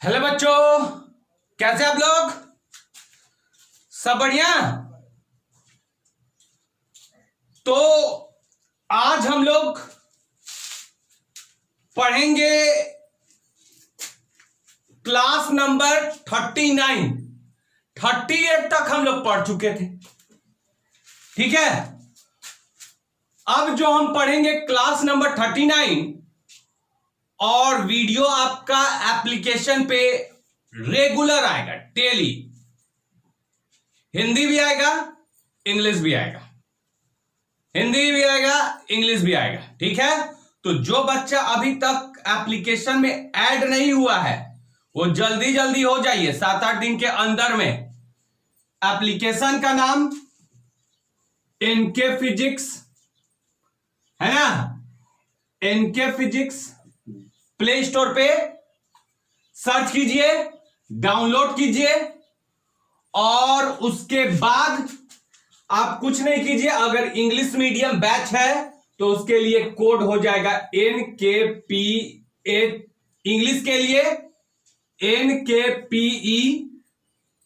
Hello बच्चों, कैसे आप लोग? सब बढ़िया। तो आज हम लोग पढ़ेंगे क्लास नंबर 39। 38 तक हम लोग पढ़ चुके थे, ठीक है। अब जो हम पढ़ेंगे क्लास नंबर 39, और वीडियो आपका एप्लीकेशन पे रेगुलर आएगा, डेली। हिंदी भी आएगा, इंग्लिश भी आएगा, हिंदी भी आएगा, इंग्लिश भी आएगा, ठीक है। तो जो बच्चा अभी तक एप्लीकेशन में ऐड नहीं हुआ है वो जल्दी जल्दी हो जाइए, 7-8 दिन के अंदर में। एप्लीकेशन का नाम इनके फिजिक्स है ना, इनके फिजिक्स। प्ले स्टोर पे सर्च कीजिए, डाउनलोड कीजिए, और उसके बाद आप कुछ नहीं कीजिए। अगर इंग्लिश मीडियम बैच है तो उसके लिए कोड हो जाएगा NKPE, इंग्लिश के लिए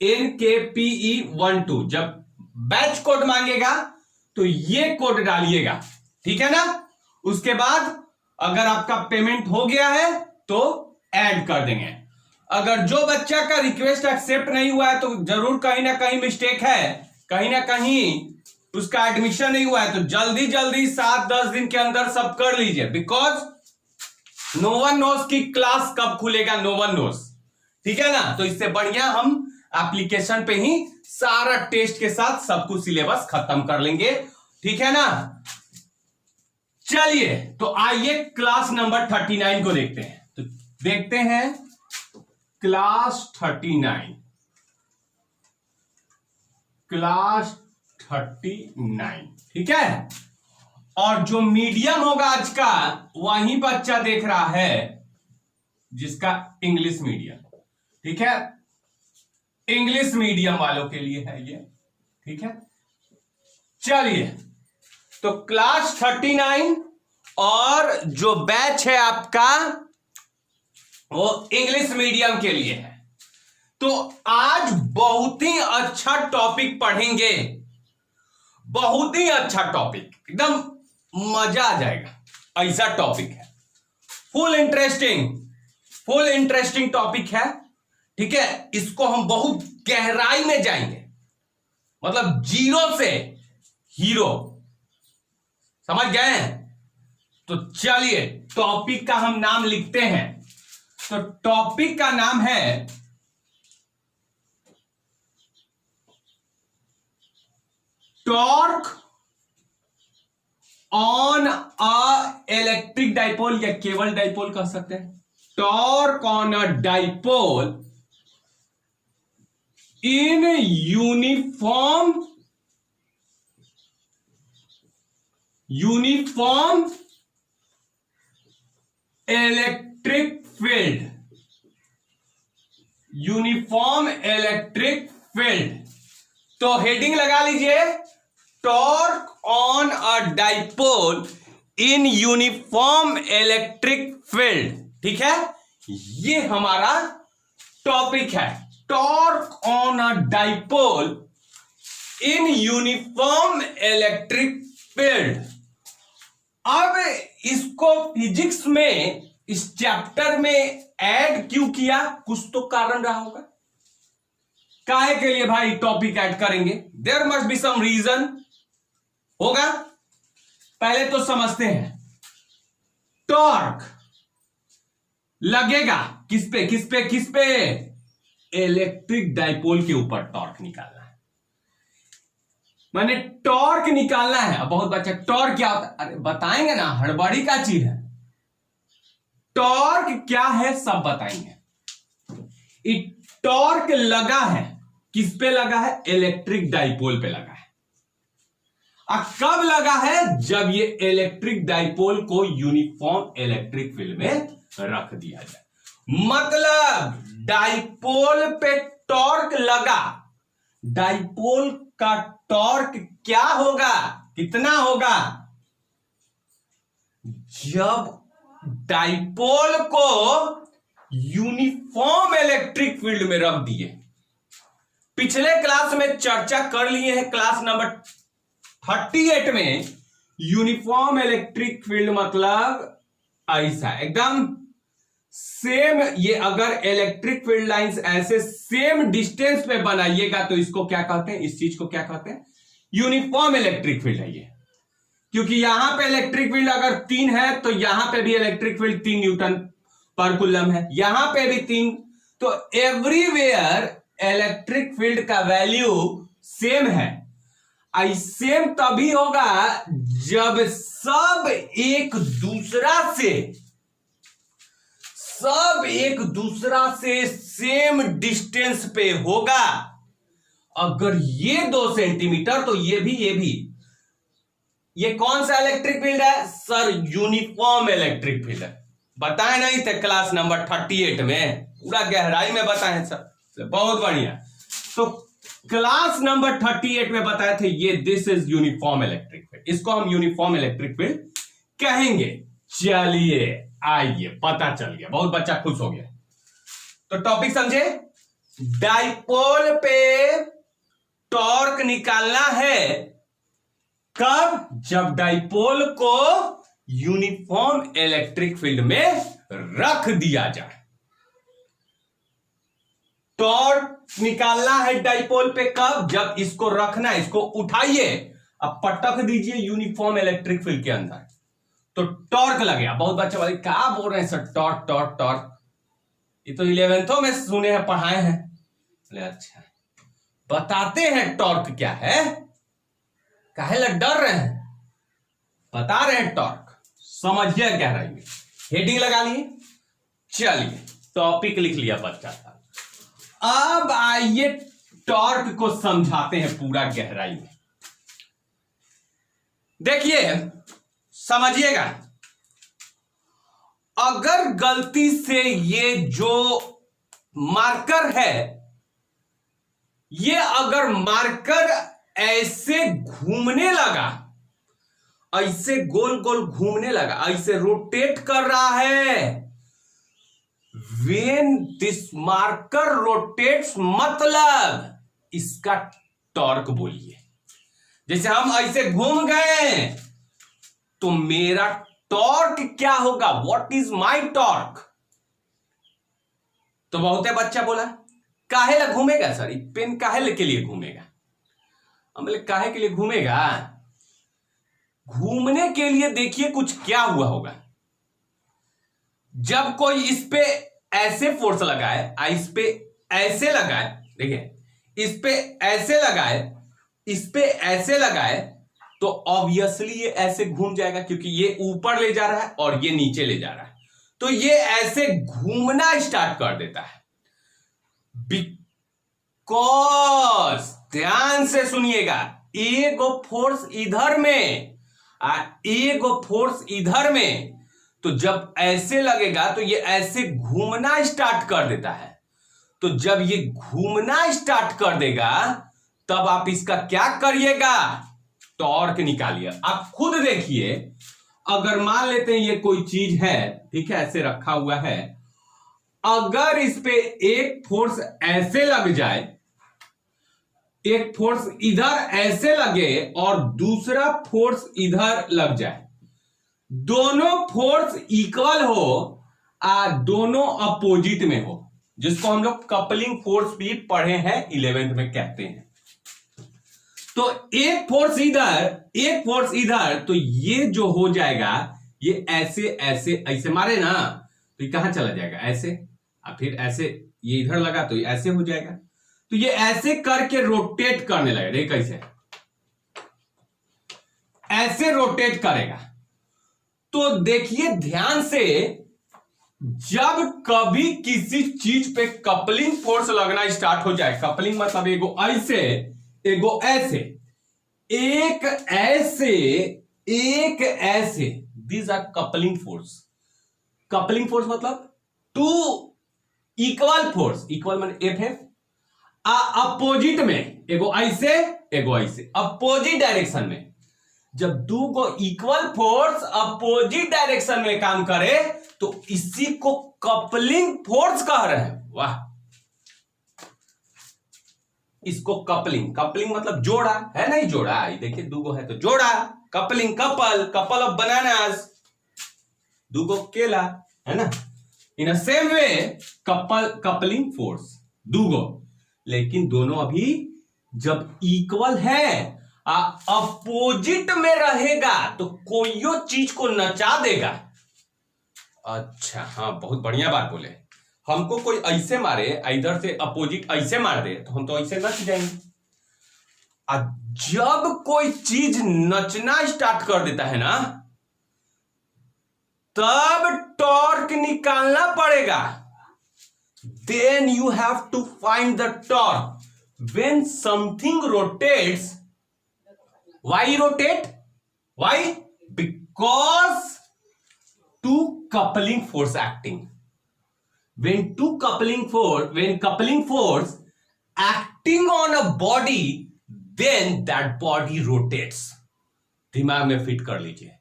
NKPE 12। जब बैच कोड मांगेगा तो ये कोड डालिएगा, ठीक है ना। उसके बाद अगर आपका पेमेंट हो गया है तो ऐड कर देंगे। अगर जो बच्चा का रिक्वेस्ट एक्सेप्ट नहीं हुआ है तो जरूर कहीं ना कहीं मिस्टेक है, कहीं ना कहीं उसका एडमिशन नहीं हुआ है। तो जल्दी जल्दी 7-10 दिन के अंदर सब कर लीजिए, बिकॉज नो वन नोस की क्लास कब खुलेगा, नो वन नोस, ठीक है ना। तो इससे बढ़िया हम एप्लीकेशन पे ही सारा टेस्ट के साथ सब कुछ सिलेबस खत्म कर लेंगे, ठीक है ना। चलिए, तो आइए क्लास नंबर 39 को देखते हैं। तो देखते हैं क्लास 39, क्लास 39, ठीक है। और जो मीडियम होगा आज का वही बच्चा देख रहा है जिसका इंग्लिश मीडियम, ठीक है। इंग्लिश मीडियम वालों के लिए है ये, ठीक है। चलिए, तो क्लास 39 और जो बैच है आपका वो इंग्लिश मीडियम के लिए है। तो आज बहुत ही अच्छा टॉपिक पढ़ेंगे, बहुत ही अच्छा टॉपिक, एकदम मजा आ जाएगा ऐसा टॉपिक है। फुल इंटरेस्टिंग टॉपिक है, ठीक है। इसको हम बहुत गहराई में जाएंगे, मतलब जीरो से हीरो, समझ गए। तो चलिए टॉपिक का हम नाम लिखते हैं। तो टॉपिक का नाम है torque on a electric dipole, या केवल डाइपोल कह सकते हैं। Torque on a dipole in uniform electric field, uniform electric field. तो हेडिंग लगा लीजिए, torque on a dipole in uniform electric field, ठीक है। ये हमारा टॉपिक है, torque on a dipole in uniform electric field. अब इसको फिजिक्स में इस चैप्टर में ऐड क्यों किया, कुछ तो कारण रहा होगा। काहे के लिए भाई टॉपिक ऐड करेंगे, there must be some reason होगा। पहले तो समझते हैं, टॉर्क लगेगा किस पे इलेक्ट्रिक डाइपोल के ऊपर टॉर्क निकालना है, मैंने टॉर्क निकालना है। अब बहुत बच्चा टॉर्क क्या होता है, अरे बताएंगे ना, हड़बड़ी का चीज है। टॉर्क क्या है सब बताएंगे। टॉर्क लगा है, किस पे लगा है, इलेक्ट्रिक डाइपोल पे लगा है। अब कब लगा है, जब ये इलेक्ट्रिक डाइपोल को यूनिफॉर्म इलेक्ट्रिक फील्ड में रख दिया जाए। मतलब डाइपोल पे टॉर्क लगा, डाइपोल का टॉर्क क्या होगा, कितना होगा, जब डाइपोल को यूनिफॉर्म इलेक्ट्रिक फील्ड में रख दिए। पिछले क्लास में चर्चा कर लिए हैं, क्लास नंबर 38 में यूनिफॉर्म इलेक्ट्रिक फील्ड मतलब ऐसा एकदम सेम। ये अगर इलेक्ट्रिक फील्ड लाइंस ऐसे सेम डिस्टेंस पे बनाइएगा तो इसको क्या कहते हैं, इस चीज को क्या कहते हैं, यूनिफॉर्म इलेक्ट्रिक फील्ड है ये। क्योंकि यहां पे इलेक्ट्रिक फील्ड अगर 3 है तो यहां पे भी इलेक्ट्रिक फील्ड 3 न्यूटन पर कूलम है, यहां पे भी 3, तो एवरीवेयर इलेक्ट्रिक फील्ड का वैल्यू सेम है। सेम तभी होगा जब सब एक दूसरा से सेम डिस्टेंस पे होगा। अगर ये 2 सेंटीमीटर तो ये भी। ये कौन सा इलेक्ट्रिक फील्ड है सर? यूनिफॉर्म इलेक्ट्रिक फील्ड है। बताए नहीं थे क्लास नंबर 38 में, पूरा गहराई में बताए सर, बहुत बढ़िया। तो क्लास नंबर 38 में बताए थे ये this is uniform electric field, इसको हम यूनिफॉर्म इलेक्ट्रिक फील्ड कहेंगे। चलिए आइए, पता चल गया, बहुत बच्चा खुश हो गया। तो टॉपिक समझे, डाइपोल पे टॉर्क निकालना है कब? जब डाइपोल को यूनिफॉर्म इलेक्ट्रिक फील्ड में रख दिया जाए। टॉर्क निकालना है डाइपोल पे कब? जब इसको रखना है, इसको उठाइए, अब पटक दीजिए यूनिफॉर्म इलेक्ट्रिक फील्ड के अंदर तो टॉर्क लगेगा। बहुत बच्चे वाले क्या बोल रहे हैं सर, टॉर्क टॉर्क टॉर्क, ये तो 11th में सुने हैं, पढ़ाए हैं। अच्छा, बताते हैं टॉर्क क्या है, काहे लग डर रहे हैं, बता रहे हैं टॉर्क, समझिए क्या रहेंगे। हेडिंग लगा लिए, चलिए टॉपिक लिख लिया बच्चा था। अब आइए टॉर्क को समझाते हैं पूरा गहराई में। देखिए समझिएगा, अगर गलती से ये जो मार्कर है, ये अगर मार्कर ऐसे घूमने लगा, ऐसे गोल गोल घूमने लगा, ऐसे रोटेट कर रहा है, when this marker rotates मतलब इसका टॉर्क बोलिए। जैसे हम ऐसे घूम गए तो मेरा टॉर्क क्या होगा, व्हाट इज माई टॉर्क? तो बहुते बच्चा बोला काहे ला घूमेगा सर, पेन काहे के लिए घूमेगा? हम बोले काहे के लिए घूमेगा? घूमने के लिए देखिए कुछ क्या हुआ होगा, जब कोई इस पे ऐसे फोर्स लगाए, इस पे ऐसे लगाए, देखिए इस पे ऐसे लगाए, इस पे ऐसे लगाए, तो ऑब्वियसली ये ऐसे घूम जाएगा, क्योंकि ये ऊपर ले जा रहा है और ये नीचे ले जा रहा है, तो ये ऐसे घूमना स्टार्ट कर देता है। बिकॉज ध्यान से सुनिएगा, एक फोर्स इधर में और एक फोर्स इधर में, तो जब ऐसे लगेगा तो ये ऐसे घूमना स्टार्ट कर देता है। तो जब ये घूमना स्टार्ट कर देगा तब आप इसका क्या करिएगा, टॉर्क निकालिए। आप खुद देखिए, अगर मान लेते हैं ये कोई चीज है, ठीक है, ऐसे रखा हुआ है, अगर इस पे एक फोर्स ऐसे लग जाए, एक फोर्स इधर ऐसे लगे और दूसरा फोर्स इधर लग जाए, दोनों फोर्स इक्वल हो और दोनों अपोजिट में हो, जिसको हम लोग कपलिंग फोर्स भी पढ़े हैं 11th में कहते हैं। तो एक फोर्स इधर, एक फोर्स इधर, तो ये जो हो जाएगा, ये ऐसे ऐसे ऐसे मारे ना तो ये कहां चला जाएगा, ऐसे, और फिर ऐसे ये इधर लगा तो ये ऐसे हो जाएगा, तो ये ऐसे करके रोटेट करने लगेगा। देखिए कैसे ऐसे रोटेट करेगा। तो देखिए ध्यान से, जब कभी किसी चीज पे कपलिंग फोर्स लगना स्टार्ट हो जाए, कपलिंग मतलब एगो ऐसे एगो ऐसे, एक ऐसे एक ऐसे, these are coupling force. Coupling force मतलब टू इक्वल फोर्स, इक्वल माने एफ है, अपोजिट में, एगो ऐसे एगो ऐसे, अपोजिट डायरेक्शन में, जब दो को इक्वल फोर्स अपोजिट डायरेक्शन में काम करे तो इसी को कपलिंग फोर्स कह रहे हैं। वाह, इसको कपलिंग, कपलिंग मतलब जोड़ा है, नहीं जोड़ा, देखिए दूगो है तो जोड़ा, coupling, couple, couple of bananas, दूगो केला है ना। In a same way coupling force दूगो, लेकिन दोनों अभी जब इक्वल है अपोजिट में रहेगा तो कोई चीज को नचा देगा। अच्छा हाँ, बहुत बढ़िया बात बोले। हमको कोई ऐसे मारे, इधर से अपोजिट ऐसे मार दे तो हम तो ऐसे नच जाएंगे। जब कोई चीज नचना स्टार्ट कर देता है ना, तब टॉर्क निकालना पड़ेगा। Then you have to find the torque when something rotates. Why rotate? Why? Because two coupling force acting. when coupling force acting on a body, then that body rotates। दिमाग में fit कर लीजिए।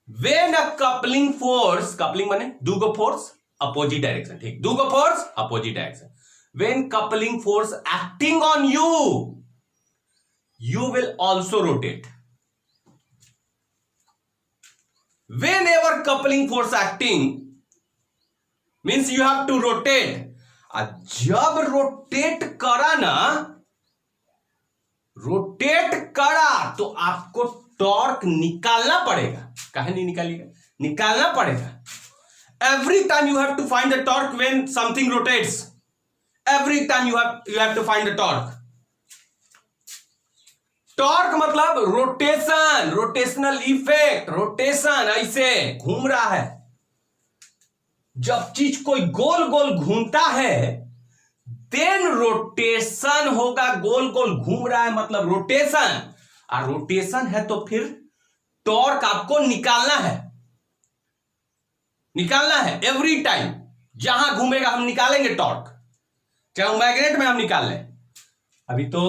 when a coupling force, coupling माने दूगो force opposite direction, ठीक, दूगो force opposite direction. when coupling force acting on you, you will also rotate। whenever coupling force acting means you have to rotate. जब rotate करा ना, rotate करा तो आपको टॉर्क निकालना पड़ेगा। काहे नहीं निकालिएगा? निकालना पड़ेगा। Every time you have to find the torque when something rotates. Every time you have to find the torque. Torque मतलब रोटेशन, रोटेशनल इफेक्ट, रोटेशन, ऐसे घूम रहा है। जब चीज कोई गोल गोल घूमता है देन रोटेशन होगा। गोल गोल घूम रहा है मतलब रोटेशन, और रोटेशन है तो फिर टॉर्क आपको निकालना है, निकालना है। एवरी टाइम जहां घूमेगा हम निकालेंगे टॉर्क, चाहे मैग्नेट में हम निकाल लें। अभी तो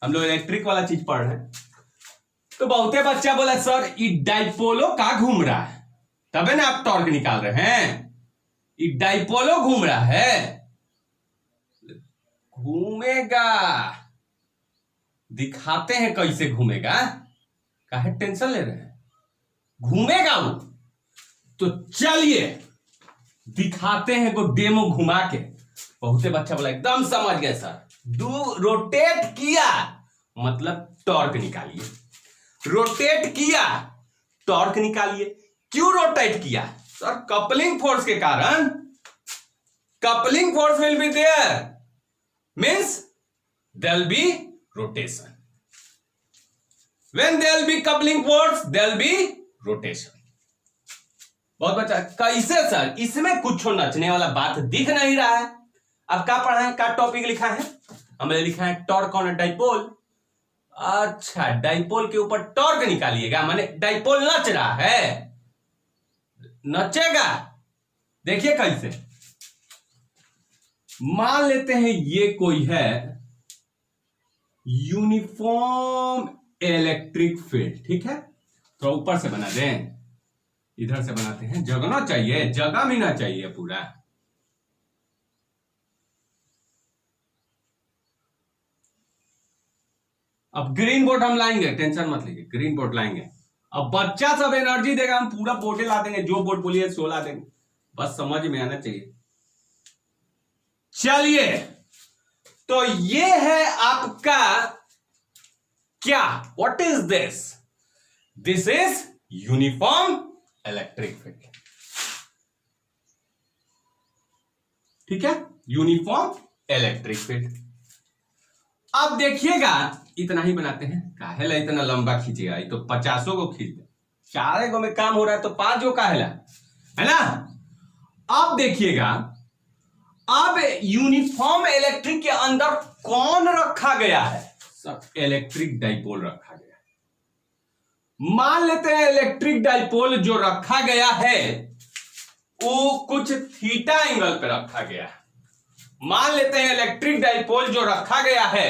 हम लोग इलेक्ट्रिक वाला चीज पढ़ रहे हैं, तो बहुते बच्चा बोला सर ये डाइपोलो का घूम रहा है, तबे ना आप टॉर्क निकाल रहे हैं। ये डाइपोलो घूम रहा है, घूमेगा, दिखाते हैं कैसे घूमेगा, काहे टेंशन ले रहे हैं, घूमेगा वो। तो चलिए दिखाते हैं को डेमो घुमा के। बहुते बच्चा बोला एकदम समझ गए सर। रोटेट किया मतलब टॉर्क निकालिए, रोटेट किया टॉर्क निकालिए। क्यों रोटेट किया सर? कपलिंग फोर्स के कारण। Coupling force will be there, means there will be rotation. When there will be coupling force there will be rotation. बहुत बच्चा कैसे सर? इसमें कुछ नचने वाला बात दिख नहीं रहा है। अब क्या पढ़ा है, क्या टॉपिक लिखा है? हमने लिखा है टॉर्क ऑन अ डाइपोल। अच्छा, डाइपोल के ऊपर टॉर्क निकालिएगा, माने डाइपोल नच रहा है, नचेगा। देखिए कैसे, मान लेते हैं ये कोई है यूनिफॉर्म इलेक्ट्रिक फील्ड, ठीक है। तो ऊपर से बना दें, इधर से बनाते हैं, जगना चाहिए, जगह भी ना चाहिए पूरा। अब ग्रीन बोर्ड हम लाएंगे, टेंशन मत लीजिए, ग्रीन बोर्ड लाएंगे। अब बच्चा सब एनर्जी देगा, हम पूरा बोर्ड ला देंगे, जो बोर्ड बोलिए 16 देंगे, बस समझ में आना चाहिए। चलिए, तो ये है आपका क्या, what is this? This is uniform electric field, ठीक है, यूनिफॉर्म इलेक्ट्रिक फील्ड। अब देखिएगा, इतना ही बनाते हैं, काहेला इतना लंबा खींचेगा, ये तो 50 को खींच दे, 4 गो में काम हो रहा है तो 5 गो काहेला, है ना। अब देखिएगा, अब यूनिफॉर्म इलेक्ट्रिक के अंदर कौन रखा गया है? सब इलेक्ट्रिक डाइपोल रखा गया है। मान लेते हैं इलेक्ट्रिक डाइपोल जो रखा गया है वो कुछ थीटा एंगल पे रखा गया है। मान लेते हैं इलेक्ट्रिक डाइपोल जो रखा गया है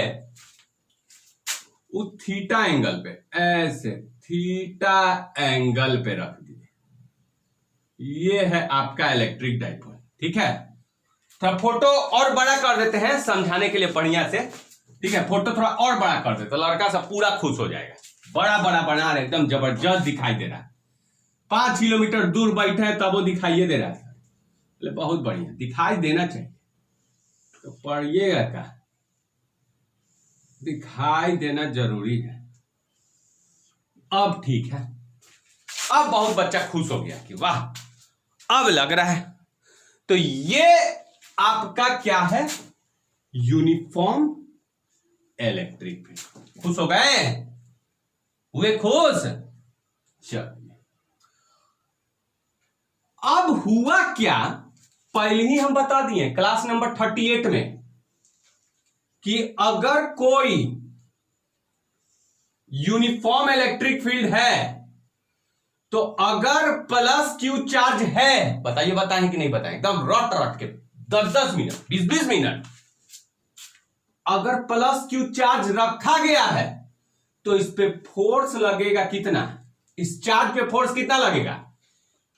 वो थीटा एंगल पे, ऐसे थीटा एंगल पे रख दिए। ये है आपका इलेक्ट्रिक डाइपोल। ठीक है, थोड़ा फोटो और बड़ा कर देते हैं समझाने के लिए बढ़िया से। ठीक है, फोटो थोड़ा और बड़ा कर देते, लड़का सब पूरा खुश हो जाएगा। बड़ा बड़ा बना रहे, एकदम जबरदस्त दिखाई दे रहा है। 5 किलोमीटर दूर बैठे हैं तब वो दिखाई दे रहा है। बहुत बढ़िया, दिखाई देना चाहिए तो पढ़िएगा क्या, दिखाई देना जरूरी है। अब ठीक है, अब बहुत बच्चा खुश हो गया कि वाह अब लग रहा है। तो ये आपका क्या है, यूनिफॉर्म इलेक्ट्रिक फील्ड। खुश हो गए, हुए खुश। चलिए, अब हुआ क्या, पहले ही हम बता दिए क्लास नंबर 38 में कि अगर कोई यूनिफॉर्म इलेक्ट्रिक फील्ड है तो अगर प्लस क्यू चार्ज है, बताइए बताएं कि नहीं बताएं, एकदम रट रट के 10-10 मिनट 20-20 मिनट, अगर प्लस क्यू चार्ज रखा गया है तो इस पे फोर्स लगेगा कितना, इस चार्ज पे फोर्स कितना लगेगा,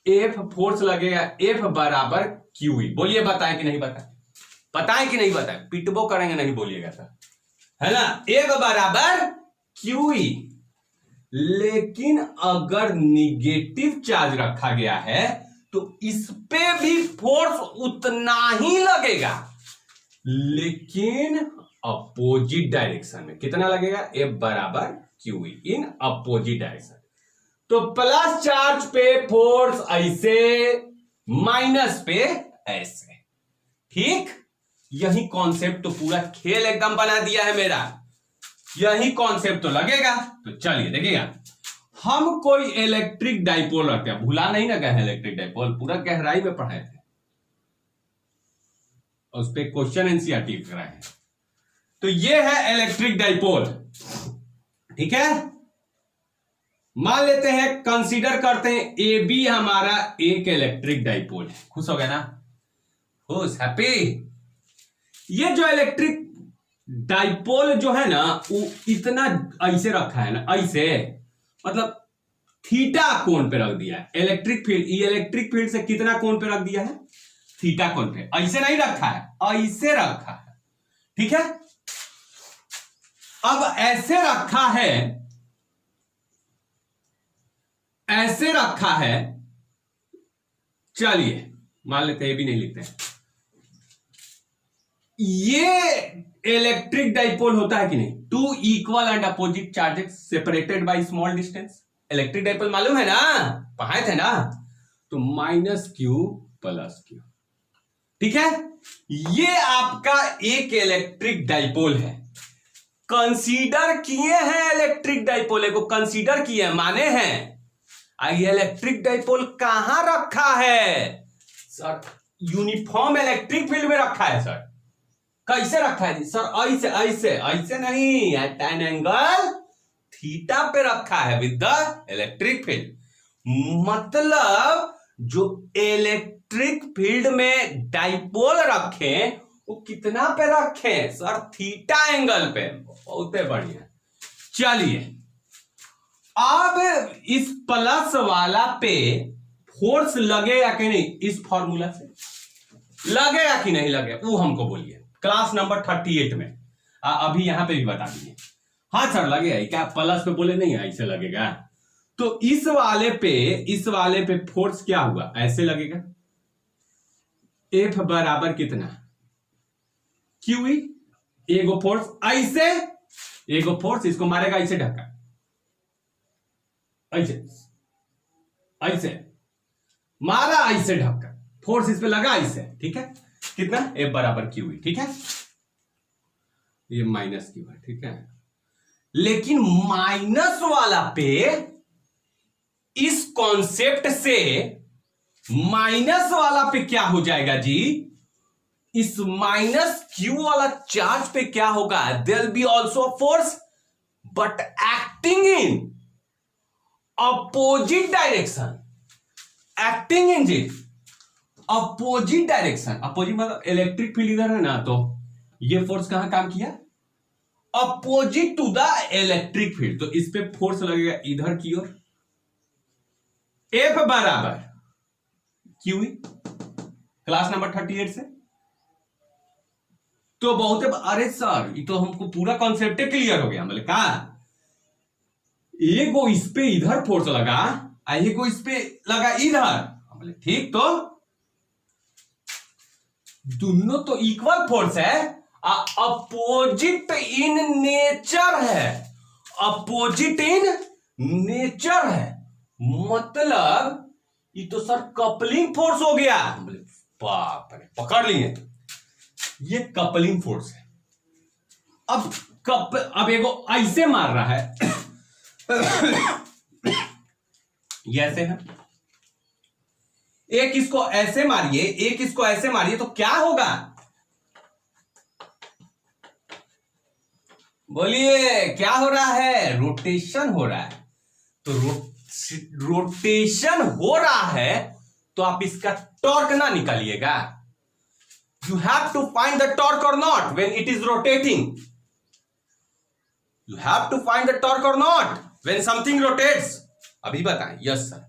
एफ फोर्स लगेगा, एफ बराबर क्यू ई। बोलिए बताएं कि नहीं बताएं, बताएं कि नहीं बताएं, पिटबो करेंगे नहीं बोलिएगा सर, है ना, एफ बराबर क्यू ई। लेकिन अगर निगेटिव चार्ज रखा गया है तो इस पे भी फोर्स उतना ही लगेगा, लेकिन अपोजिट डायरेक्शन में। कितना लगेगा, एफ बराबर क्यू ई इन अपोजिट डायरेक्शन। तो प्लस चार्ज पे फोर्स ऐसे, माइनस पे ऐसे। ठीक, यही कॉन्सेप्ट तो पूरा खेल एकदम बना दिया है मेरा, यही कॉन्सेप्ट तो लगेगा। तो चलिए देखिएगा, हम कोई इलेक्ट्रिक डाइपोल रखते हैं, भुला नहीं ना गए इलेक्ट्रिक डाइपोल, पूरा गहराई में पढ़ाए थे, उस पर क्वेश्चन एनसीईआरटी कराए हैं। तो ये है इलेक्ट्रिक डाइपोल। ठीक है, मान लेते हैं, कंसीडर करते हैं ए बी हमारा एक इलेक्ट्रिक डाइपोल है। खुश हो गया ना, खुश, हैप्पी। ये जो इलेक्ट्रिक डाइपोल जो है ना वो इतना ऐसे रखा है ना, ऐसे मतलब थीटा कोण पे रख दिया है इलेक्ट्रिक फील्ड। इलेक्ट्रिक फील्ड से कितना कोण पे रख दिया है, थीटा कोण पे। ऐसे नहीं रखा है, ऐसे रखा है। ठीक है, अब ऐसे रखा है, ऐसे रखा है। चलिए मान लेते हैं, ये भी नहीं लिखते हैं। ये इलेक्ट्रिक डाइपोल होता है कि नहीं, two equal and opposite charges separated by small distance. Electric dipole मालूम है ना, पढ़ाए थे ना। तो माइनस क्यू प्लस क्यू। ठीक है, ये आपका एक इलेक्ट्रिक डाइपोल है। कंसीडर किए हैं इलेक्ट्रिक डाइपोल को, कंसीडर किए माने हैं। ये इलेक्ट्रिक डाइपोल कहां रखा है सर, यूनिफॉर्म इलेक्ट्रिक फील्ड में रखा है सर। कैसे रखा है सर, ऐसे ऐसे ऐसे नहीं, एट एन एंगल थीटा पे रखा है विद द इलेक्ट्रिक फील्ड। मतलब जो इलेक्ट्रिक फील्ड में डाइपोल रखे वो कितना पे रखे सर, थीटा एंगल पे। बहुत बढ़िया। चलिए, अब इस प्लस वाला पे फोर्स लगेगा कि नहीं, इस फॉर्मूला से लगेगा कि नहीं लगेगा, वो हमको बोलिए। क्लास नंबर 38 में अभी यहां पे भी बता दीजिए। हाँ सर लगेगा, क्या प्लस पे बोले नहीं, ऐसे लगेगा। तो इस वाले पे फोर्स क्या हुआ, ऐसे लगेगा। एफ बराबर कितना, क्यू ई। एगो फोर्स ऐसे, एगो फोर्स इसको मारेगा ऐसे ढक्का, ऐसे ऐसे मारा, ऐसे ढक्का, फोर्स इस पे लगा ऐसे। ठीक है, कितना, एफ बराबर क्यू ई। ठीक है, ये माइनस क्यू है। ठीक है, लेकिन माइनस वाला पे इस कॉन्सेप्ट से माइनस वाला पे क्या हो जाएगा जी, इस माइनस क्यू वाला चार्ज पे क्या होगा, there will be also force but acting in opposite direction. Acting in जी अपोजिट डायरेक्शन। अपोजिट मतलब इलेक्ट्रिक फील्ड इधर है ना, तो ये फोर्स कहां काम किया, opposite to the electric field, तो इस पे फोर्स लगेगा इधर की ओर, एफ बराबर क्यू, क्लास नंबर 38 से। तो बहुत अरे सर ये तो हमको पूरा कॉन्सेप्ट क्लियर हो गया। बोले कहा एक इस पे इधर फोर्स लगा, एक इस पे लगा इधर। बोले ठीक, तो दोनों तो इक्वल फोर्स है, अपोजिट इन नेचर है, अपोजिट इन नेचर है, मतलब ये तो सर कपलिंग फोर्स हो गया। बोले बाप रे, पकड़ लिए, ये कपलिंग फोर्स है। अब एगो ऐसे मार रहा है ये ऐसे है, एक इसको ऐसे मारिए, एक इसको ऐसे मारिए, तो क्या होगा? बोलिए क्या हो रहा है? रोटेशन हो रहा है। तो रोटेशन हो रहा है तो आप इसका टॉर्क ना निकालिएगा। You have to find the torque or not when it is rotating. You have to find the torque or not when something rotates. अभी बताएं। यस सर,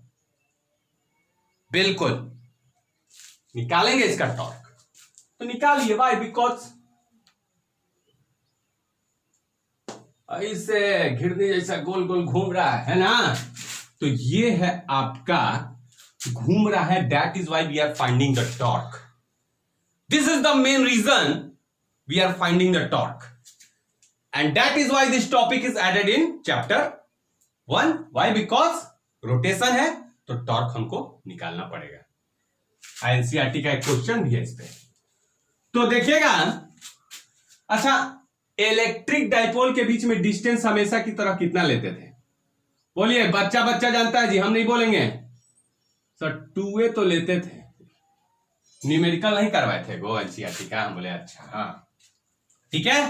बिल्कुल निकालेंगे इसका टॉर्क, तो निकालिए। वाई? बिकॉज ऐसे घिरनी जैसा गोल गोल घूम रहा है ना, तो ये है आपका घूम रहा है। That is why we are finding the torque. This is the main reason we are finding the torque, and that is why this topic is added in chapter 1। Why? Because rotation है तो torque हमको निकालना पड़ेगा। NCERT का एक question भी है इस पे, तो देखिएगा। अच्छा, इलेक्ट्रिक डाइपोल के बीच में डिस्टेंस हमेशा की तरह कितना लेते थे? बोलिए, बच्चा बच्चा जानता है जी, हम नहीं बोलेंगे सर। 2a तो लेते थे, न्यूमेरिकल नहीं करवाए थे गो एनसीईआरटी का। हम बोले अच्छा हाँ ठीक है।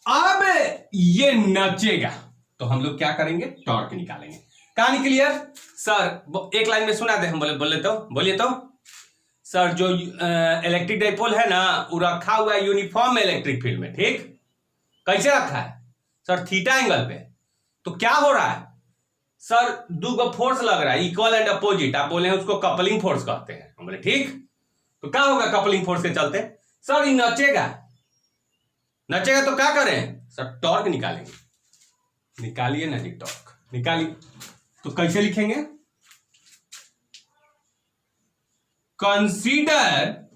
अब ये नचेगा तो हम लोग क्या करेंगे? टॉर्क निकालेंगे। कहानी क्लियर? सर एक लाइन में सुना दे। हम बोलिए तो सर, जो इलेक्ट्रिक डाइपोल है ना, वो रखा हुआ है यूनिफॉर्म इलेक्ट्रिक फील्ड में। ठीक, कैसे रखा है सर? थीटा एंगल पे। तो क्या हो रहा है सर? दो फोर्स लग रहा है, इक्वल एंड अपोजिट। आप बोले हैं उसको कपलिंग फोर्स कहते हैं। हम बोले ठीक, तो क्या होगा कपलिंग फोर्स के चलते? सर ये नचेगा तो क्या करें सर? टॉर्क निकालेंगे। निकालिए ना जी, टॉर्क निकालिए। तो कैसे लिखेंगे? Consider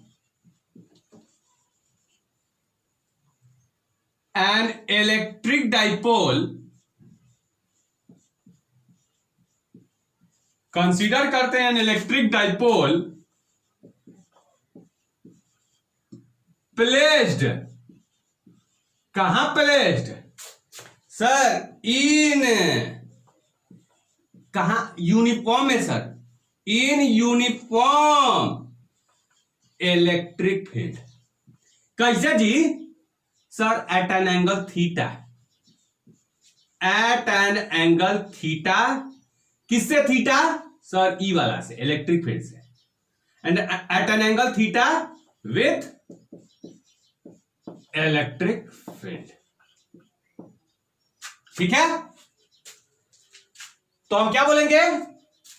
an electric dipole. Consider करते हैं एन इलेक्ट्रिक डाइपोल प्लेस्ड। कहां प्लेस्ड सर? इन कहां? यूनिफॉर्म है sir, in uniform electric field. कैसे जी sir? At an angle theta. At an angle theta. किससे थीटा सर? ई वाला से, इलेक्ट्रिक फील्ड से। And at an angle theta with electric field. ठीक है, तो हम क्या बोलेंगे?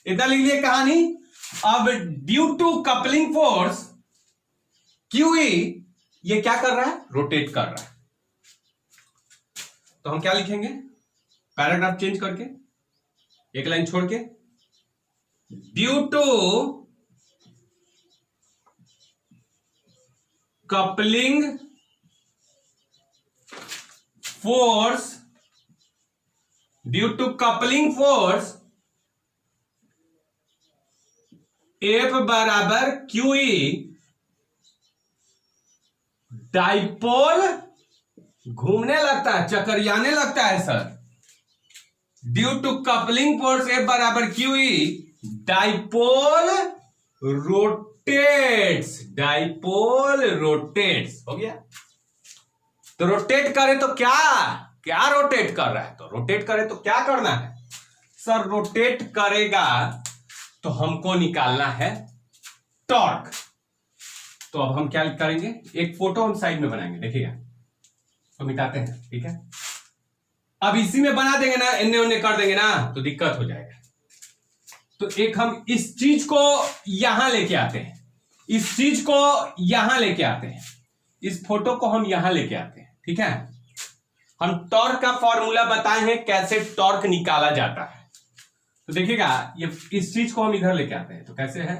इतना लिख लिए कहानी। अब due to coupling force QE, ये क्या कर रहा है? रोटेट कर रहा है। तो हम क्या लिखेंगे? पैराग्राफ चेंज करके, एक लाइन छोड़ के, due to coupling force, due to coupling force F बराबर QE, डाइपोल घूमने लगता है, चकरियाने लगता है sir. Due to coupling force F बराबर QE, dipole rotates. Dipole rotates हो गया। तो रोटेट करे तो क्या रोटेट कर रहा है? तो रोटेट करे तो क्या करना है सर? रोटेट करेगा तो हमको निकालना है टॉर्क। तो अब हम क्या करेंगे? एक फोटो हम साइड में बनाएंगे, देखिएगा। तो मिटाते हैं, ठीक है। अब इसी में बना देंगे ना, इन्ने उन्ने कर देंगे ना तो दिक्कत हो जाएगा। तो एक हम इस चीज को यहां लेके आते हैं, इस चीज को यहां लेके आते हैं, इस फोटो को हम यहां लेके आते हैं, ठीक है। हम टॉर्क का फॉर्मूला बताए हैं कैसे टॉर्क निकाला जाता है। तो देखिएगा, ये इस चीज को हम इधर लेके आते हैं, तो कैसे है,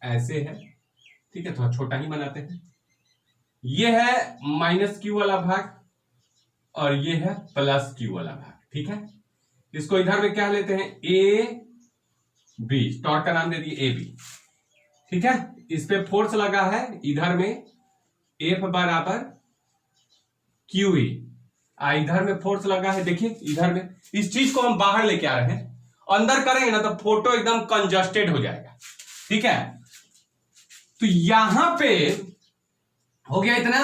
ऐसे है, ठीक है। थोड़ा छोटा ही बनाते हैं। ये है माइनस क्यू वाला भाग और ये है प्लस क्यू वाला भाग, ठीक है। इसको इधर में क्या लेते हैं, ए बी, टॉर्क का नाम दे दिए ए बी, ठीक है। इस पे फोर्स लगा है इधर में एफ बराबर क्यू ई, इधर में फोर्स लगा है, देखिए इधर में। इस चीज को हम बाहर लेके आ रहे हैं, अंदर करेंगे ना तो फोटो एकदम कंजस्टेड हो जाएगा, ठीक है। तो यहां पे हो गया इतना।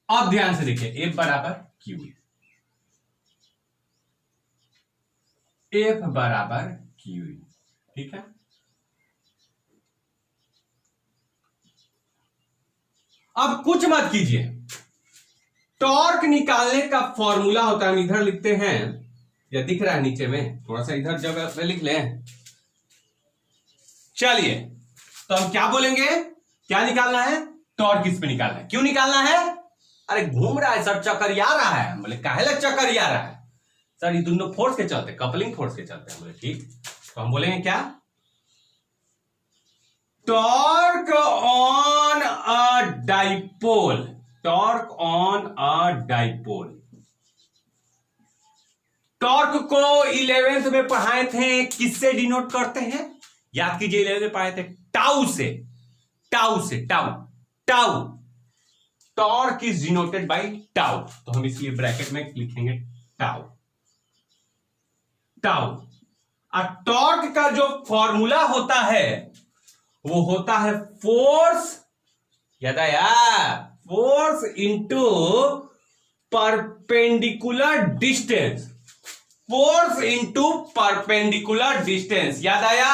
अब ध्यान से देखिए, एफ बराबर क्यू ई, एफ बराबर क्यू ई, ठीक है। अब कुछ मत कीजिए, टॉर्क निकालने का फॉर्मूला होता है, हम इधर लिखते हैं, या दिख रहा है नीचे में, थोड़ा सा इधर जगह पे लिख लें। चलिए, तो हम क्या बोलेंगे, क्या निकालना है, टॉर्क किस पे निकालना है, क्यों निकालना है। अरे घूम रहा है सर, चक्करिया रहा है। बोले काहे लग चक्करिया रहा है सर, ये दोनों फोर्स के चलते, कपलिंग फोर्स के चलते हैं। बोले ठीक, तो हम बोलेंगे क्या, torque on a dipole, torque on a dipole. Torque को 11th में पढ़ाए थे, किससे डिनोट करते हैं, याद कीजिए 11th में पढ़ाए थे, टाउ से, टाउ से, tau, tau. Torque is denoted by tau, तो हम इसलिए ब्रैकेट में लिखेंगे टाउ, टाउ। और टॉर्क का जो फॉर्मूला होता है वो होता है फोर्स, याद आया, force into perpendicular distance, force into perpendicular distance, याद आया,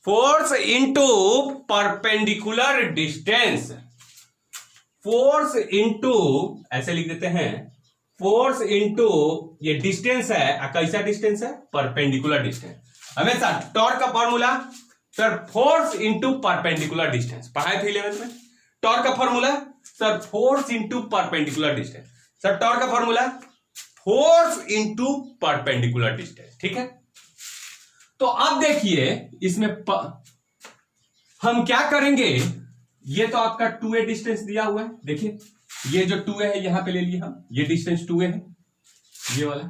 force into perpendicular distance, force into, ऐसे लिख देते हैं, फोर्स इंटू ये डिस्टेंस है, कैसा डिस्टेंस है, परपेंडिकुलर डिस्टेंस। हमेशा टॉर्क का formula sir force into perpendicular distance, पढ़ाए थे 11th में। टॉर्क का formula sir force into perpendicular distance, sir torque का formula force into perpendicular distance, ठीक है। तो अब देखिए इसमें हम क्या करेंगे, ये तो आपका 2a डिस्टेंस दिया हुआ है, देखिए ये जो 2a है यहां पे ले लिए हम, ये डिस्टेंस 2a है, ये वाला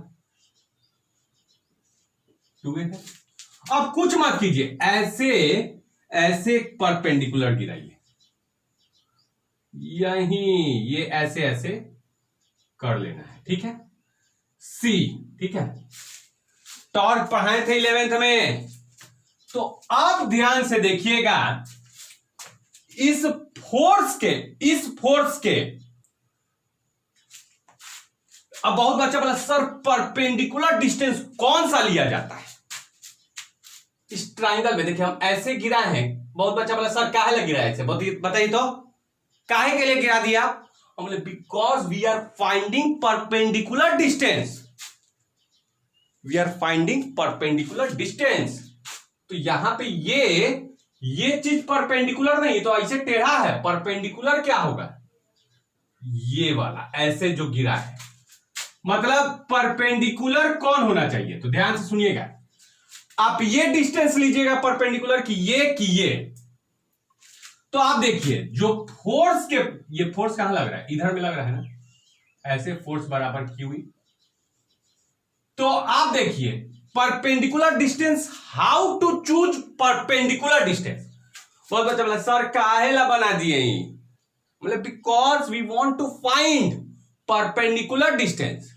2a है। अब कुछ मत कीजिए, ऐसे ऐसे परपेंडिकुलर गिराइए, यहीं ये ऐसे ऐसे कर लेना है, ठीक है। C, ठीक है। टॉर्क पढ़ाए थे 11th में, तो अब ध्यान से देखिएगा, इस फोर्स के अब बहुत बच्चा बोला सर परपेंडिकुलर डिस्टेंस कौन सा लिया जाता है, इस ट्राइंगल में देखिए हम ऐसे गिरा है। बहुत बच्चा बोला सर काहे लग गिरा है ऐसे, बताइए तो काहे के लिए गिरा दिया। हम बोले because we are finding perpendicular distance, we are finding perpendicular distance. तो यहां पे ये चीज परपेंडिकुलर नहीं, तो ऐसे टेढ़ा है, परपेंडिकुलर क्या होगा, ये वाला ऐसे जो गिरा है, मतलब परपेंडिकुलर कौन होना चाहिए। तो ध्यान से सुनिएगा, आप ये डिस्टेंस लीजिएगा परपेंडिकुलर की ये, तो आप देखिए जो फोर्स के, ये फोर्स कहां लग रहा है, इधर में लग रहा है ना, ऐसे फोर्स बराबर क्यू ई। तो आप देखिए perpendicular distance, how to choose perpendicular distance. बहुत बच्चा बोला सर काहे ला बना दिए, मतलब because we want to find perpendicular distance.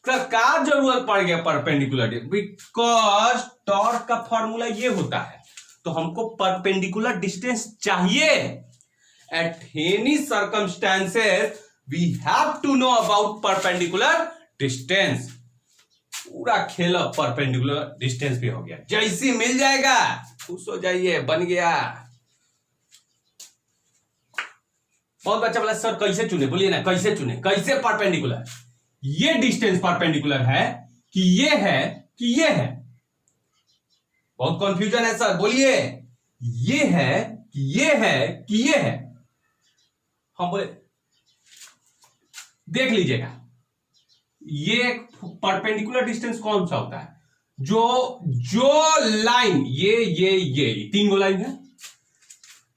Sir का जरूरत पड़ गया परपेंडिकुलर डिस्टेंस, बिकॉज टॉर्क का फॉर्मूला ये होता है, तो हमको परपेंडिकुलर डिस्टेंस चाहिए। At any circumstances we have to know about perpendicular distance. पूरा खेल परपेंडिकुलर डिस्टेंस भी हो गया, जैसी मिल जाएगा खुश हो जाइए, बन गया। बहुत बच्चा बोला सर कैसे चुने, बोलिए ना कैसे चुने, कैसे परपेंडिकुलर, ये डिस्टेंस परपेंडिकुलर है कि ये है कि ये है, बहुत कंफ्यूजन है सर, बोलिए ये है कि ये है कि ये है। हम बोले देख लीजिएगा ये परपेंडिकुलर डिस्टेंस कौन सा होता है, जो लाइन ये तीन गो लाइन है,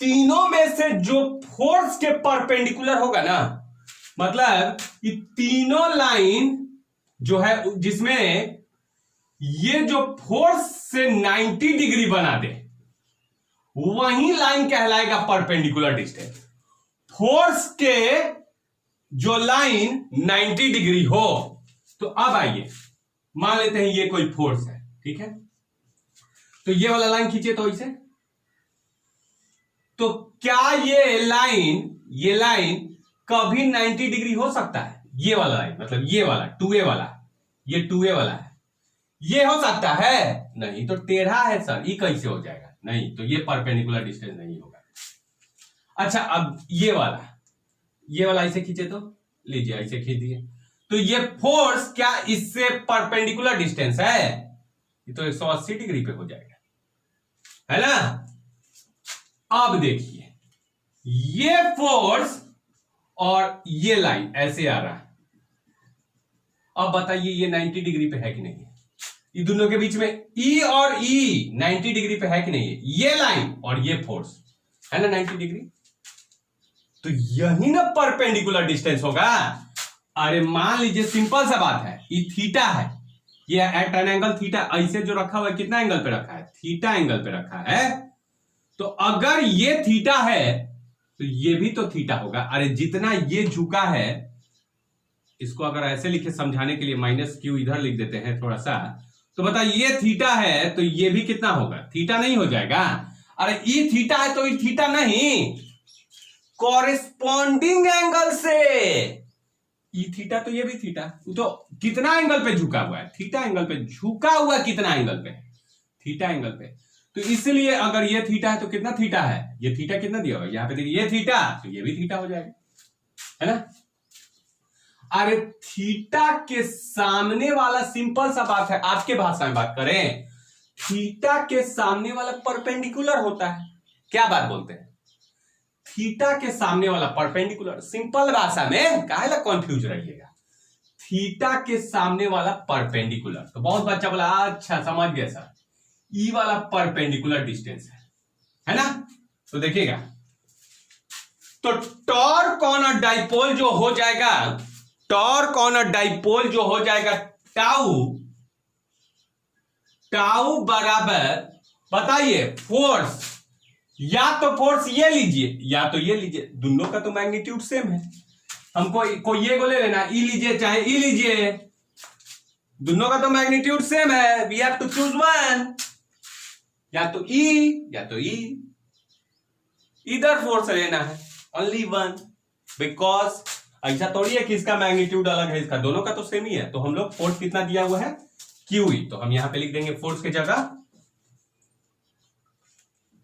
तीनों में से जो फोर्स के परपेंडिकुलर होगा ना, मतलब ये तीनों लाइन जो है जिसमें ये जो फोर्स से 90 डिग्री बना दे वही लाइन कहलाएगा परपेंडिकुलर डिस्टेंस। फोर्स के जो लाइन 90 डिग्री हो, तो अब आइए मान लेते हैं ये कोई फोर्स है, ठीक है, तो ये वाला लाइन खींचे तो इसे, तो क्या ये लाइन कभी 90 डिग्री हो सकता है? ये वाला लाइन मतलब ये वाला 2a वाला, ये 2a वाला है, ये हो सकता है? नहीं, तो टेढ़ा है सर, ये कैसे हो जाएगा? नहीं, तो ये परपेंडिकुलर डिस्टेंस नहीं होगा। अच्छा, अब ये वाला ऐसे खींचे तो, लीजिए ऐसे खींच दिए, तो ये फोर्स क्या इससे परपेंडिकुलर डिस्टेंस है? ये तो 180 डिग्री पे हो जाएगा, है ना। अब देखिए ये फोर्स और ये लाइन ऐसे आ रहा है, अब बताइए ये 90 डिग्री पे है कि नहीं है? ये दोनों के बीच में E और E 90 डिग्री पे है कि नहीं है? ये लाइन और ये फोर्स है ना 90 डिग्री, तो यही ना परपेंडिकुलर डिस्टेंस होगा। अरे मान लीजिए सिंपल सा बात है, ये थीटा है, ये एट एन एंगल थीटा ऐसे जो रखा हुआ है, कितना एंगल पे रखा है? थीटा एंगल पे रखा है। तो अगर ये थीटा है तो ये भी तो थीटा होगा। अरे जितना ये झुका है, इसको अगर ऐसे लिखे समझाने के लिए -q इधर लिख देते हैं थोड़ा सा, तो बताइए ये थीटा है तो ये भी कितना होगा? थीटा नहीं हो जाएगा? अरे ई थीटा है तो ई थीटा नहीं, कॉरेस्पॉन्डिंग एंगल से ई थीटा तो ये भी थीटा, तो कितना एंगल पे झुका हुआ है? थीटा एंगल पे झुका हुआ, कितना एंगल पे? थीटा एंगल पे। तो इसलिए अगर ये थीटा है तो कितना थीटा है? ये थीटा कितना दिया हुआ है यहां पे, देखिए ये थीटा, तो ये भी थीटा हो जाएगा, है ना। अरे थीटा के सामने वाला, सिंपल सा बात है, आपके भाषा में बात करें, थीटा के सामने वाला परपेंडिकुलर होता है। क्या बात बोलते हैं? थीटा के सामने वाला परपेंडिकुलर, सिंपल भाषा में, काहे ला कंफ्यूज रहिएगा, थीटा के सामने वाला परपेंडिकुलर। तो बहुत बच्चा बोला अच्छा समझ गया सर, ई वाला परपेंडिकुलर डिस्टेंस है ना। तो देखिएगा, तो टॉर्क ऑन अ डाइपोल जो हो जाएगा, टॉर्क ऑन अ डाइपोल जो हो जाएगा टाउ बराबर, बताइए फोर्स, या तो फोर्स ये लीजिए या तो ये लीजिए, दोनों का तो मैग्नीट्यूड सेम है। हमको ये को ले लेना, ई लीजिए चाहे ई लीजिए, दोनों का तो मैग्नीट्यूड सेम है। We have to choose one, या तो ई या तो ई, इधर फोर्स लेना है, ओनली वन, बिकॉज ऐसा थोड़ी है कि इसका मैग्नीट्यूड अलग है, इसका दोनों का तो सेम ही है। तो हम लोग फोर्स कितना दिया हुआ है? QE, तो हम यहां पे लिख देंगे फोर्स के जगह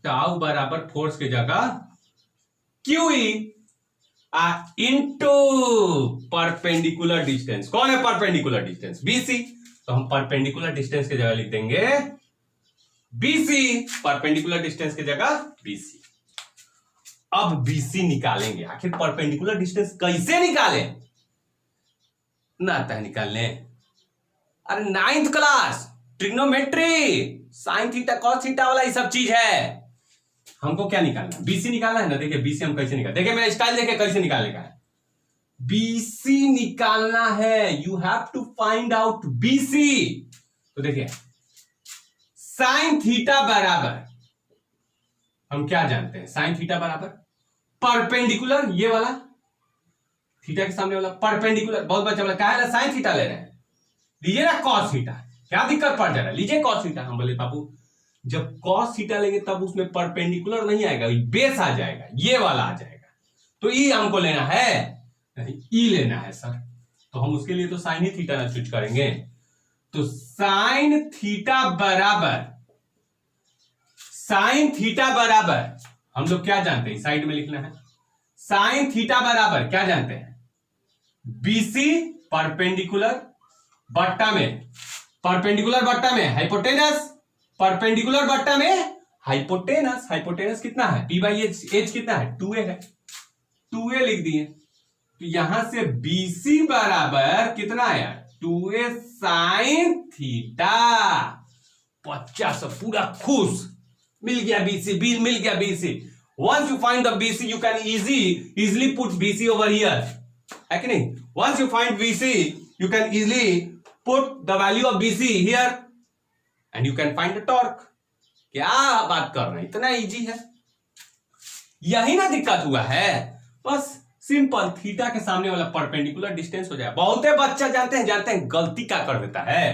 टाउ बराबर फोर्स के जगह QE इनटू परपेंडिकुलर डिस्टेंस। कौन है परपेंडिकुलर डिस्टेंस? BC, तो हम परपेंडिकुलर डिस्टेंस की जगह लिख देंगे BC, परपेंडिकुलर डिस्टेंस की जगह BC। अब BC निकालेंगे, आखिर परपेंडिकुलर डिस्टेंस कैसे निकालें? ना आता है निकालने? अरे 9th class trigonometry, sine theta cos theta वाला ये सब चीज है। हमको क्या निकालना है? BC निकालना है ना। देखिए BC हम कैसे निकाल, देखिए मेरा स्टाइल देखिए कैसे निकालने का है। BC निकालना है, you have to find out BC। तो देखिए साइन थीटा बराबर, हम क्या जानते हैं? साइन थीटा बराबर परपेंडिकुलर, ये वाला थीटा के सामने वाला परपेंडिकुलर। बहुत बच्चा बोला काहे साइन थीटा ले रहे हैं, लीजिए ना कॉस थीटा, क्या दिक्कत पड़ जा रहा है, लीजिए कॉस थीटा। हम बोले बाबू जब कॉस थीटा लेंगे तब उसमें परपेंडिकुलर नहीं आएगा, बेस आ जाएगा, ये वाला आ जाएगा। तो ई हमको लेना है, नहीं ई लेना है सर, तो हम उसके लिए तो साइन ही थीटा ना चूज करेंगे। तो साइन थीटा बराबर हम लोग क्या जानते हैं? साइड में लिखना है साइन थीटा बराबर क्या जानते हैं, बीसी परपेंडिकुलर बट्टा में हाइपोटेनस, परपेंडिकुलर बट्टा में हाइपोटेनस। हाइपोटेनस कितना है, पी बाई एच कितना है, 2a है, 2a लिख दिए। तो यहां से बीसी बराबर कितना आया, 2a साइन थीटा। बच्चा सब पूरा खुश, मिल गया बीसी, मिल गया BC. Once you find the BC, you can easily put BC over here, है कि नहीं? Once you find BC, you can easily put the value of BC here, and you can find the torque. क्या बात कर रहे हैं, इतना easy है। यही ना दिक्कत हुआ है, बस सिंपल थीटा के सामने वाला परपेंडिकुलर डिस्टेंस हो जाए। बहुत बच्चा जानते हैं गलती क्या कर देता है,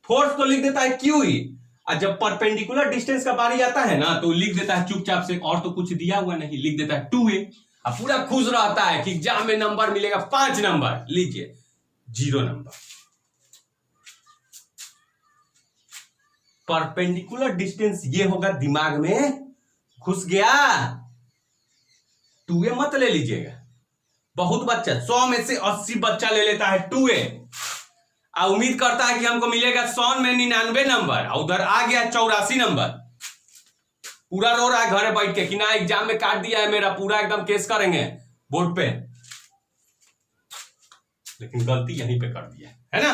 फोर्स तो लिख देता है QE, और जब परपेंडिकुलर डिस्टेंस का बारी आता है ना तो लिख देता है चुपचाप से, और तो कुछ दिया हुआ नहीं, लिख देता है 2a। अब पूरा खुश रहता है कि एग्जाम में नंबर मिलेगा 5 नंबर, लीजिए 0 नंबर। परपेंडिकुलर डिस्टेंस ये होगा, दिमाग में घुस गया, 2a मत ले लीजिएगा। बहुत बच्चा 100 में से 80 बच्चा ले लेता है 2a, उम्मीद करता है कि हमको मिलेगा 100 में 99 नंबर, उधर आ गया 84 नंबर। पूरा रो रहा है घरे बैठ के कि ना एग्जाम में काट दिया है मेरा, पूरा एकदम केस करेंगे बोर्ड पे, लेकिन गलती यहीं पे कर दिया है ना।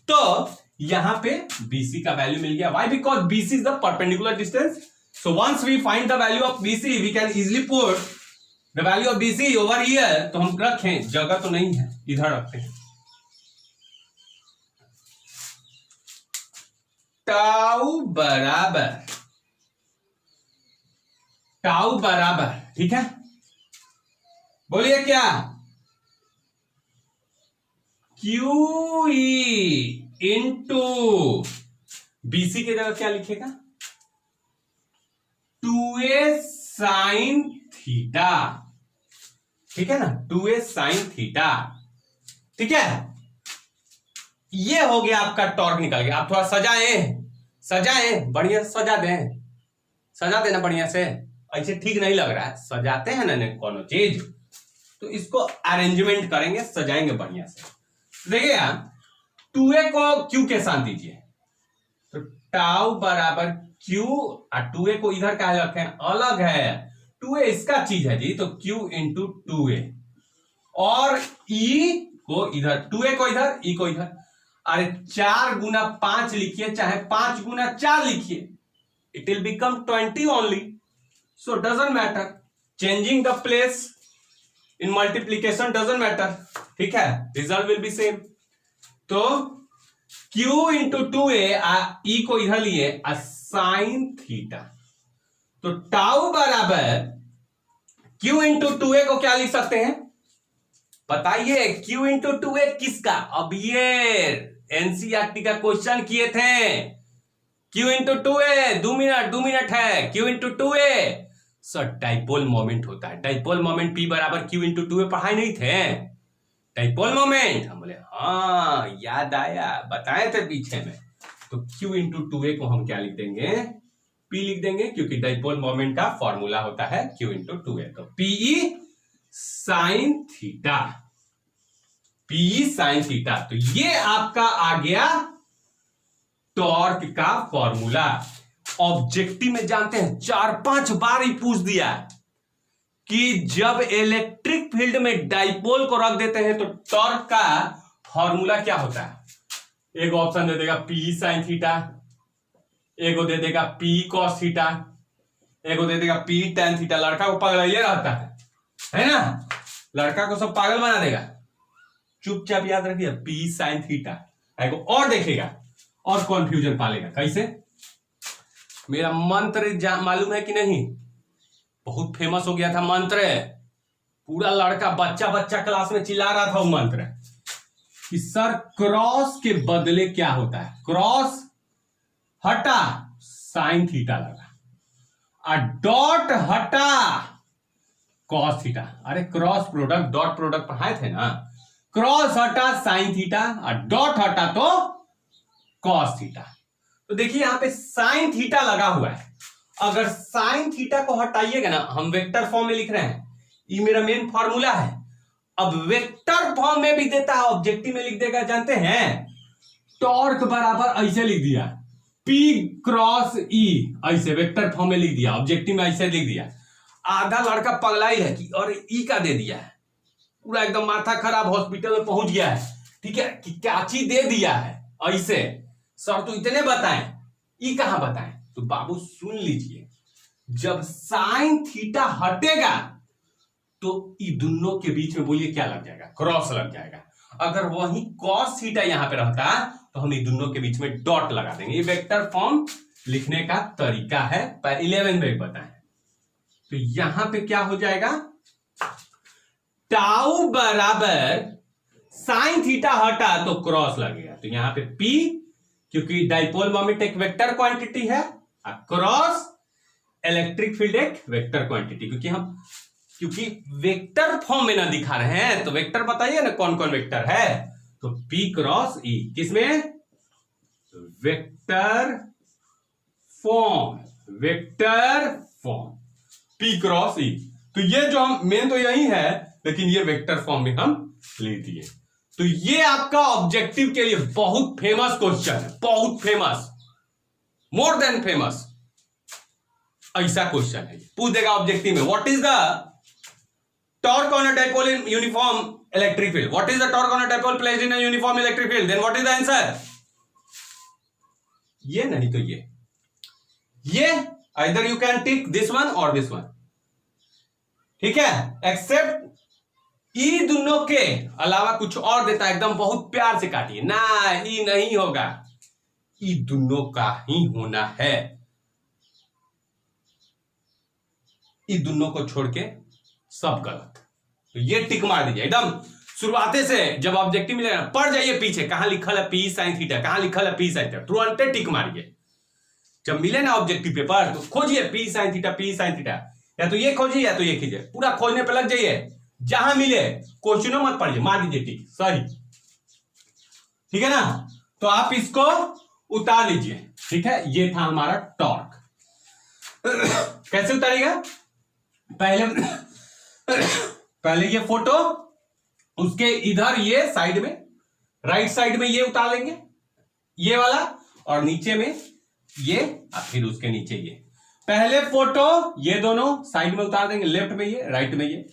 तो यहां पे BC का वैल्यू मिल गया, why, because BC is the perpendicular distance. So once we find the value of BC, we can easily put the value of BC over here. तो हम रखें, जगह तो नहीं है, इधर रखते हैं, टाउ बराबर, ठीक है, बोलिए क्या, QE इंटू BC की जगह क्या लिखेगा, 2a साइन थीटा, ठीक है ना, 2a साइन थीटा, ठीक है। ये हो गया आपका टॉर्क निकल गया। आप थोड़ा सजाएं बढ़िया, सजा देना बढ़िया से, ऐसे ठीक नहीं लग रहा है, सजाते हैं ना कोनो चीज तो इसको अरेंजमेंट करेंगे, सजाएंगे बढ़िया से। देखिए 2a को Q के साथ दीजिए, तो टाउ बराबर Q, और 2a को इधर क्या रखें, अलग है, 2a इसका चीज है जी, तो Q इंटू 2a, और E को इधर, 2a को इधर, E को इधर। अरे 4 गुना 5 लिखिए, चाहे 5 गुना 4 लिखिए, it will become 20 only, so doesn't matter, changing the place in multiplication doesn't matter, ठीक है, रिजल्ट विल बी सेम। तो Q इंटू 2a, E को इधर लिए, साइन थीटा, तो टाउ बराबर Q इंटू 2a को क्या लिख सकते हैं, बताइए, Q इंटू 2a किसका, अब ये एनसीईआरटी का क्वेश्चन किए थे, Q इंटू 2a, 2 मिनट है, Q into 2a sir dipole moment होता है, डाइपोल मोमेंट P बराबर Q इंटू 2a पढ़ाए नहीं थे, डाइपोल मोमेंट, हम बोले हाँ याद आया, बताए थे पीछे में। तो Q इंटू 2a को हम क्या लिख देंगे, P लिख देंगे, क्योंकि डाइपोल मोमेंट का फॉर्मूला होता है Q इंटू 2a, तो PE sine theta, PE sine theta. तो ये आपका आ गया टॉर्क का फॉर्मूला। ऑब्जेक्टिव में जानते हैं 4-5 बार ही पूछ दिया कि जब इलेक्ट्रिक फील्ड में डाइपोल को रख देते हैं तो टॉर्क का फॉर्मूला क्या होता है। एक ऑप्शन दे देगा PE साइन थीटा, एक को दे देगा PE कॉस थीटा, एक को दे देगा PE टैन थीटा। लड़का को पागल ये रहता है ना, लड़का को सब पागल बना देगा। चुपचाप याद रखिए PE साइन थीटा, और देखेगा और कॉन्फ्यूजन पालेगा। कैसे, मेरा मंत्र मालूम है कि नहीं, बहुत फेमस हो गया था मंत्र, पूरा लड़का बच्चा क्लास में चिल्ला रहा था वो मंत्र कि सर क्रॉस के बदले क्या होता है, क्रॉस हटा साइन थीटा लगा, और डॉट हटा कॉस थीटा। अरे क्रॉस प्रोडक्ट डॉट प्रोडक्ट पढ़ाए थे ना, क्रॉस हटा साइन थीटा और डॉट हटा तो कॉस थीटा। तो देखिए यहां पे साइन थीटा लगा हुआ है, अगर साइन थीटा को हटाइएगा ना, हम वेक्टर फॉर्म में लिख रहे हैं, ये मेरा मेन फॉर्मूला है। अब वेक्टर फॉर्म में भी देता है, ऑब्जेक्टिव में लिख देगा, जानते हैं टॉर्क बराबर ऐसे लिख दिया P क्रॉस E, ऐसे वेक्टर फॉर्म में लिख दिया, ऑब्जेक्टिव में ऐसे लिख दिया। आधा लड़का पगलाई है कि और E का दे दिया है, पूरा एकदम माथा खराब, हॉस्पिटल में पहुंच गया है, ठीक है, कि क्या चीज दे दिया है ऐसे, सर तो इतने बताएं, ई कहां बताएं? तो बाबू सुन लीजिए, जब साइन थीटा हटेगा तो ई दोनों के बीच में बोलिए क्या लग जाएगा? क्रॉस लग जाएगा। अगर वही कॉस थीटा यहां पे रहता तो हम इन दोनों के बीच में डॉट लगा देंगे। ये वेक्टर फॉर्म लिखने का तरीका है, 11 में बताएं। तो यहां पे क्या हो जाएगा, टाउ बराबर साइन थीटा हटा तो क्रॉस लगेगा, तो यहां पे P, क्योंकि डाइपोल मोमेंट एक वेक्टर क्वांटिटी है, क्रॉस इलेक्ट्रिक फील्ड एक वेक्टर क्वांटिटी, क्योंकि वेक्टर फॉर्म में ना दिखा रहे हैं तो वेक्टर बताइए ना कौन कौन वेक्टर है। तो P क्रॉस E किसमें? Vector form, vector form P cross E। तो ये जो हम मेन तो यही है, लेकिन ये वेक्टर फॉर्म में हम ले दिए। तो ये आपका ऑब्जेक्टिव के लिए बहुत फेमस क्वेश्चन है, बहुत फेमस, मोर देन फेमस, ऐसा क्वेश्चन है, पूछ देगा ऑब्जेक्टिव में। What is the torque on a dipole in uniform electric field? What is the torque on a dipole placed in a uniform electric field? Then what is the answer? ये नहीं तो ये either you can tick this one or this one, ठीक है, accept ई दोनों के अलावा कुछ और देता है, एकदम बहुत प्यार से काटिए ना, ई नहीं होगा, ई दोनों का ही होना है, ई दोनों को छोड़ के सब गलत। तो ये टिक मार दीजिए एकदम शुरुआते से, जब ऑब्जेक्टिव मिलेगा पढ़ जाइए पीछे कहां लिखल है P साइन थीटा, कहां लिखल है P साइन थीटा, तुरंत टिक मारिए। जब मिले ना ऑब्जेक्टिव पेपर तो खोजिए P sine theta, P sine theta, या तो ये खोजिए या तो ये कीजिए, पूरा खोजने पे लग जाइए, जहां मिले क्वेश्चनों मत पढ़िए, मार दीजिए टिक, सही, ठीक है ना। तो आप इसको उतार लीजिए, ठीक है, ये था हमारा टॉर्क। कैसे उतारेगा? पहले ये फोटो, उसके इधर ये साइड में, राइट साइड में ये उतार लेंगे, ये वाला, और नीचे में ये, फिर उसके नीचे ये। पहले फोटो ये दोनों साइड में उतार देंगे, लेफ्ट में ये, राइट में ये,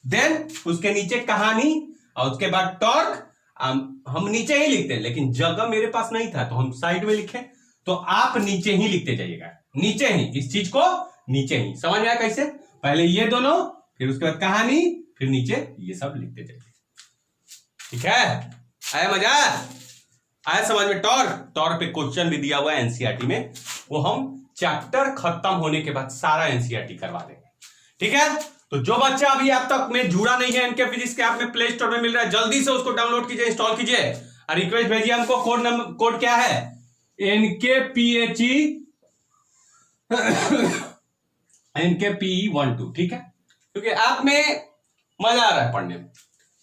देन उसके नीचे कहानी, और उसके बाद टॉर्क। हम नीचे ही लिखते हैं, लेकिन जगह मेरे पास नहीं था तो हम साइड में लिखे, तो आप नीचे ही लिखते जाइएगा, नीचे ही, इस चीज को नीचे ही। समझ में आया कैसे? पहले ये दोनों, फिर उसके बाद कहानी, फिर नीचे ये सब लिखते जाइए, ठीक है। आया मजा? आया समझ में? टॉर्क पे क्वेश्चन भी दिया हुआ है एनसीईआरटी में, वो हम चैप्टर खत्म होने के बाद सारा एनसीईआरटी करवा देंगे, ठीक है। तो जो बच्चा अभी आप तक में जुड़ा नहीं है, एनके फिजिक्स के ऐप में प्ले स्टोर में मिल रहा है, जल्दी से उसको डाउनलोड कीजिए, इंस्टॉल कीजिए, और रिक्वेस्ट भेजिए हमको। कोड क्या है? NKPE12, ठीक है, क्योंकि ऐप में मजा आ रहा है पढ़ने में,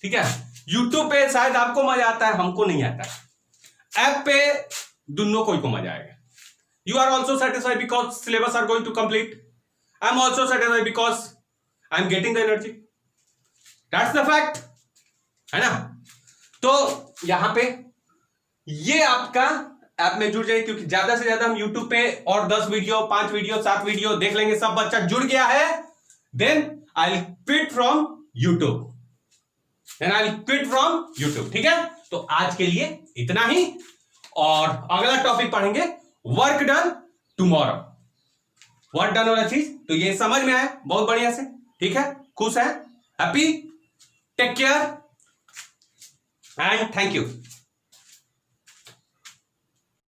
ठीक है। यूट्यूब पे शायद आपको मजा आता है, हमको नहीं आता है, ऐप पे दोनों को मजा आएगा। You are also satisfied because syllabus are going to complete. I am also satisfied because I am getting the energy. That's the fact, है ना। तो यहां पे ये आपका ऐप में जुड़ जाए, क्योंकि ज्यादा से ज्यादा हम YouTube पे और 10 वीडियो, 5 वीडियो, 7 वीडियो देख लेंगे। सब बच्चा जुड़ गया है, then I'll quit from YouTube. ठीक है। तो आज के लिए इतना ही, और अगला टॉपिक पढ़ेंगे work done tomorrow. Work done वाला चीज तो ये समझ में आया बहुत बढ़िया से, ठीक है। खुश है, happy, take care and thank you.